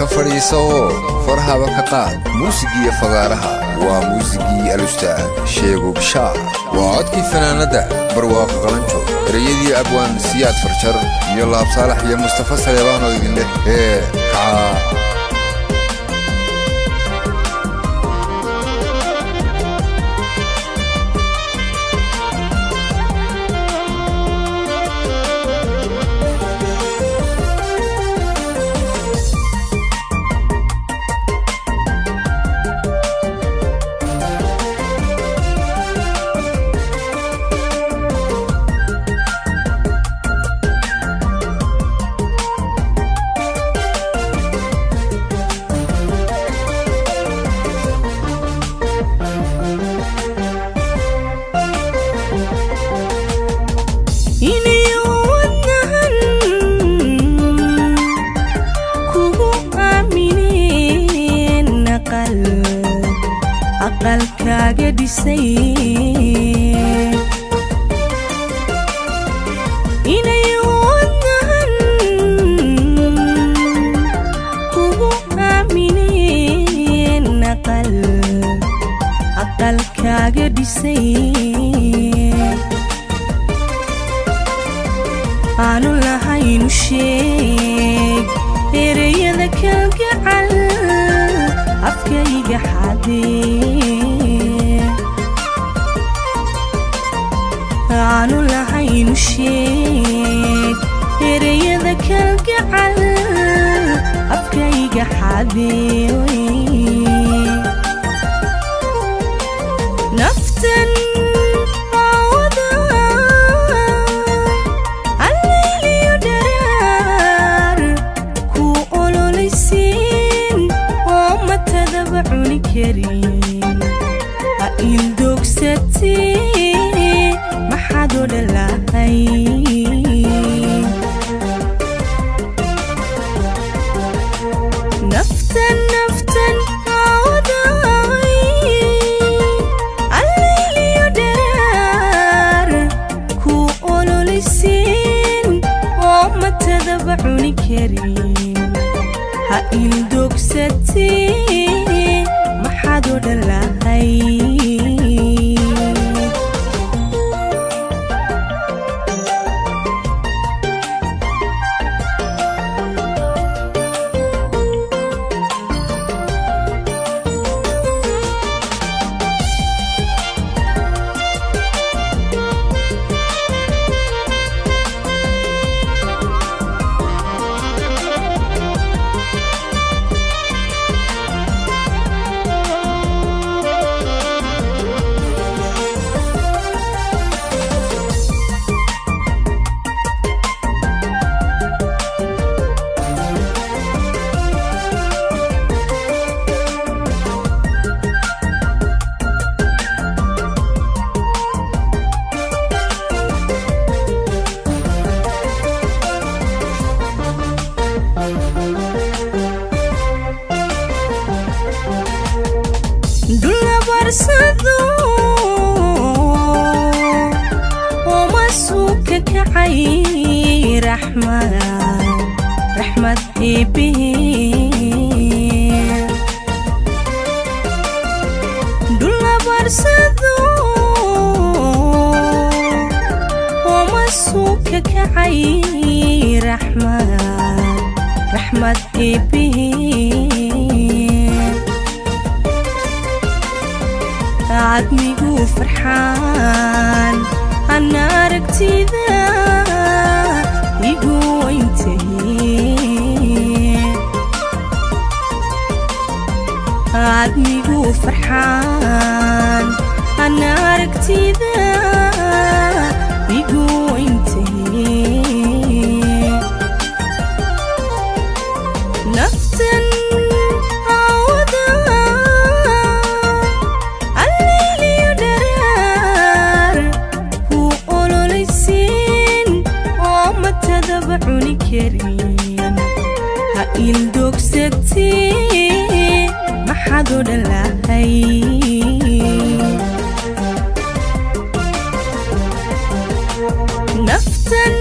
كفريسو فرها وكقاد موسيقى فقارها وموسيقى الأستاذ شيخو بشار وعدكي فنانة برواق غلنشو ريدي أبوان سياد فرشر يلا بصالح يا مصطفى سليبان ويقول له aqalkaaga dhisay inay wadnahan kugu aamineen aqalkaaga dhisay aanu lahaynu sheeg ereyada kalgacal afkayga xadee aanu lahaynu sheeg ereyada kalgacal afkayga xadee naftan awada alleliyo dharaar ku ololeysiin oo matadaba cuni karin ha ildogsatee maxaad oo dhalahay naftan awday alleliyo dharaar ku ololeysiin oo matadaba cuni karin ha ildogsatee maxaad oo dhalahay dullabarsado oo masuuka kacay raxmad eebbihii dullabarsado oo masuuka kacay raxmad eebbihii عدميقو فرحان أنا ركتيدا يقو وينتهي عدميقو فرحان أنا ركتيدا يقو وينتهي نفتن cuni karin ha ildogsatee maxaad oo dhalahay naftan